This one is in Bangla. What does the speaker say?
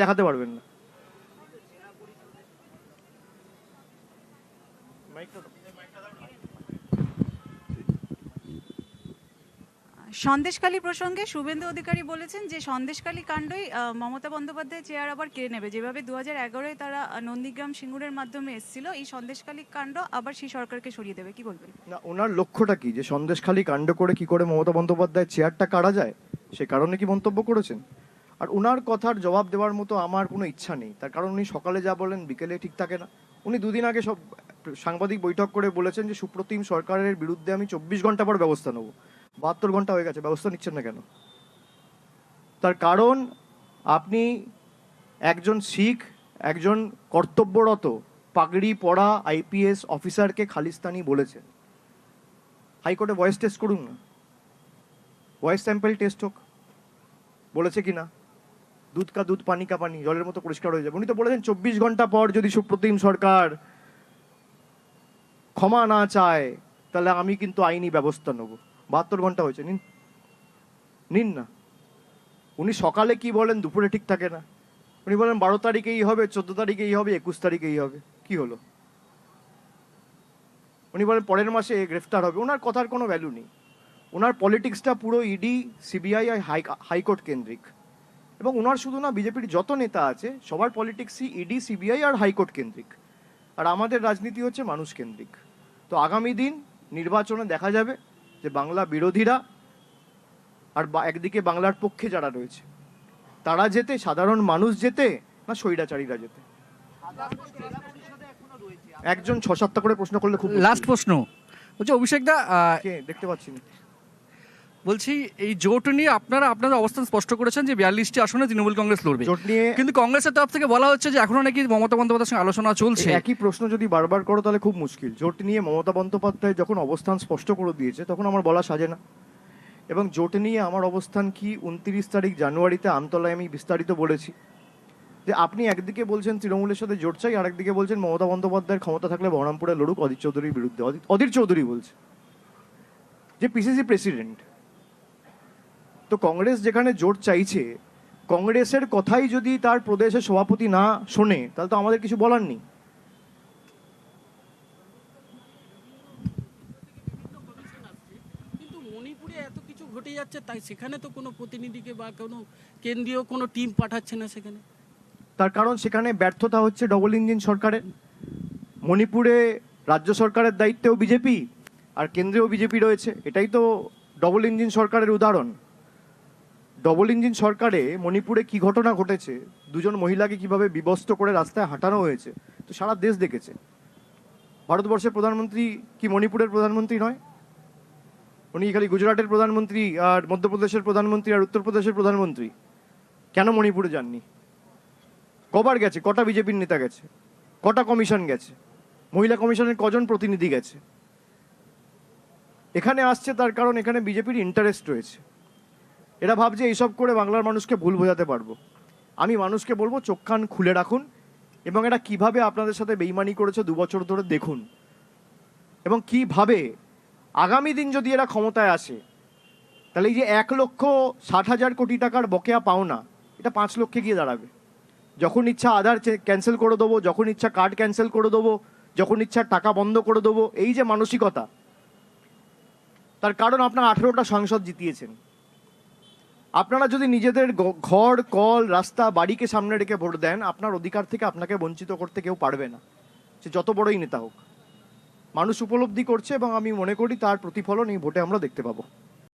দেখাতে পারবেন না। সন্দেশখালী প্রসঙ্গে শুভেন্দু অধিকারী বলেছেন যে সন্দেশখালী কাণ্ডই মমতা বন্দ্যোপাধ্যায় চেয়ার আবার কেড়ে নেবে, যেভাবে 2011-এ তারা নন্দীগ্রাম সিঙ্গুরের মাধ্যমে এসেছিল, এই সন্দেশখালী কাণ্ড আবার সেই সরকারকে সরিয়ে দেবে। কি বলবেন? না, ওনার লক্ষ্যটা কি? যে সন্দেশখালী কাণ্ড করে কি করে মমতা বন্দ্যোপাধ্যায় চেয়ারটা কাড়া যায়, সে কারণে কি মন্তব্য করেছেন? আর ওনার কথার জবাব দেওয়ার মতো আমার কোনো ইচ্ছা নেই, তার কারণ উনি সকালে যা বলেন বিকেলে ঠিক থাকে না। উনি দুদিন আগে সব সাংবাদিক বৈঠক করে বলেছেন যে সুপ্রতিম সরকারের বিরুদ্ধে আমি 24 ঘন্টা পর ব্যবস্থা নেব। 72 ঘন্টা হয়ে গেছে, ব্যবস্থা নিচ্ছেন না কেন? তার কারণ আপনি একজন শিখ, একজন কর্তব্যরত পাগড়ি পরা আইপিএস অফিসারকে খালিস্তানি বলেছেন। হাইকোর্টে ভয়েস টেস্ট করুন না, ভয়েস স্যাম্পল টেস্ট হোক, বলেছে কি না। দুধ কা দুধ পানি কা পানি, জলের মতো পরিষ্কার হয়ে যাবে। উনি তো বলেছেন 24 ঘন্টা পর যদি সুপ্রতিম সরকার ক্ষমা না চায় তাহলে আমি কিন্তু আইনি ব্যবস্থা নেব। 72 ঘন্টা হয়েছে, নিন নিন না। উনি সকালে কি বলেন দুপুরে ঠিক থাকে না। উনি বলেন 12 তারিখেই হবে, 14 তারিখেই হবে, 21 তারিখেই হবে। কি হলো? উনি বলেন পরের মাসে গ্রেফতার হবে। ওনার কথার কোনো ভ্যালু নেই। ওনার পলিটিক্সটা পুরো ইডি, সিবিআই আর হাইকোর্ট কেন্দ্রিক। এবং ওনার শুধু না, বিজেপির যত নেতা আছে সবার পলিটিক্সই ইডি, সিবিআই আর হাইকোর্ট কেন্দ্রিক। আর আমাদের রাজনীতি হচ্ছে মানুষ কেন্দ্রিক। তো আগামী দিন নির্বাচনে দেখা যাবে যে বাংলা বিরোধীরা আর একদিকে বাংলার পক্ষে যারা রয়েছে তারা যেতে, সাধারণ মানুষ যেতে, না স্বৈরাচারীরা যেতে। একজন 6-7টা করে প্রশ্ন করলে খুব। লাস্ট প্রশ্ন বলছি, অভিষেক দা, কে দেখতে পাচ্ছি না। বলছি এই জোট নিয়ে আপনারা আপনাদের অবস্থান স্পষ্ট করেছেন যে 42টি আসনে তৃণমূল কংগ্রেস লড়বে। জোট নিয়ে কিন্তু কংগ্রেসের তরফ থেকে বলা হচ্ছে যে এখনো নাকি মমতা বন্দ্যোপাধ্যায়ের সঙ্গে আলোচনা চলছে। একই প্রশ্ন যদি বারবার করো তাহলে খুব মুশকিল। জোট নিয়ে মমতা বন্দ্যোপাধ্যায় যখন অবস্থান স্পষ্ট করে দিয়েছে তখন আমার বলা সাজে না। এবং জোট নিয়ে আমার অবস্থান কি 29 তারিখ জানুয়ারিতে আমতলায় আমি বিস্তারিত বলেছি যে আপনি একদিকে বলছেন তৃণমূলের সাথে জোট চাই, আর একদিকে বলছেন মমতা বন্দ্যোপাধ্যায়ের ক্ষমতা থাকলে বহরমপুরে লড়ুক অধীর চৌধুরীর বিরুদ্ধে। অধীর চৌধুরী বলছে, যে পিসিসি প্রেসিডেন্ট। তো কংগ্রেস যেখানে জোট চাইছে, কংগ্রেসের কথাই যদি তার প্রদেশের সভাপতি না শোনে তাহলে তো আমাদের কিছু বলার নেই। কিন্তু মণিপুরে এত কিছু ঘটে যাচ্ছে, তাই সেখানে তো কোনো প্রতিনিধিকে বা কোনো কেন্দ্রীয় কোনো টিম পাঠাচ্ছে না সেখানে। তার কারণ সেখানে ব্যর্থতা হচ্ছে ডবল ইঞ্জিন সরকারের। মণিপুরে রাজ্য সরকারের দায়িত্বেও বিজেপি আর কেন্দ্রেও বিজেপি রয়েছে, এটাই তো ডবল ইঞ্জিন সরকারের উদাহরণ। ডবল ইঞ্জিন সরকারে মণিপুরে কি ঘটনা ঘটেছে, দুজন মহিলাকে কিভাবে বিবস্ত্র করে রাস্তায় হাঁটানো হয়েছে, তো সারা দেশ দেখেছে। ভারতবর্ষের প্রধানমন্ত্রী কি মণিপুরের প্রধানমন্ত্রী নয়? উনি খালি গুজরাটের প্রধানমন্ত্রী আর মধ্যপ্রদেশের প্রধানমন্ত্রী আর উত্তরপ্রদেশের প্রধানমন্ত্রী। কেন মণিপুরে যাননি? কবার গেছে? কটা বিজেপির নেতা গেছে? কটা কমিশন গেছে? মহিলা কমিশনের কজন প্রতিনিধি গেছে? এখানে আসছে তার কারণ এখানে বিজেপির ইন্টারেস্ট রয়েছে। এরা ভাবছে এইসব করে বাংলার মানুষকে ভুল বোঝাতে পারবো। আমি মানুষকে বলবো চোখ কান খুলে রাখুন এবং এরা কিভাবে আপনাদের সাথে বেইমানি করেছে 2 বছর ধরে দেখুন, এবং কিভাবে আগামী দিন যদি এরা ক্ষমতায় আসে তাহলে এই যে 1,60,000 কোটি টাকার বকেয়া পাওনা, এটা 5 লক্ষে গিয়ে দাঁড়াবে। যখন ইচ্ছা আধার ক্যান্সেল করে দেবো, যখন ইচ্ছা কার্ড ক্যান্সেল করে দেবো, যখন ইচ্ছা টাকা বন্ধ করে দেবো, এই যে মানসিকতা, তার কারণ আপনারা 18টা সাংসদ জিতিয়েছেন। আপনারা যদি নিজেদের ঘর, কল, রাস্তা, বাড়িকে সামনে রেখে ভোট দেন, আপনার অধিকার থেকে আপনাকে বঞ্চিত করতে কেউ পারবে না, সে যত বড়ই নেতা হোক। মানুষ উপলব্ধি করছে এবং আমি মনে করি তার প্রতিফলন এই ভোটে আমরা দেখতে পাবো।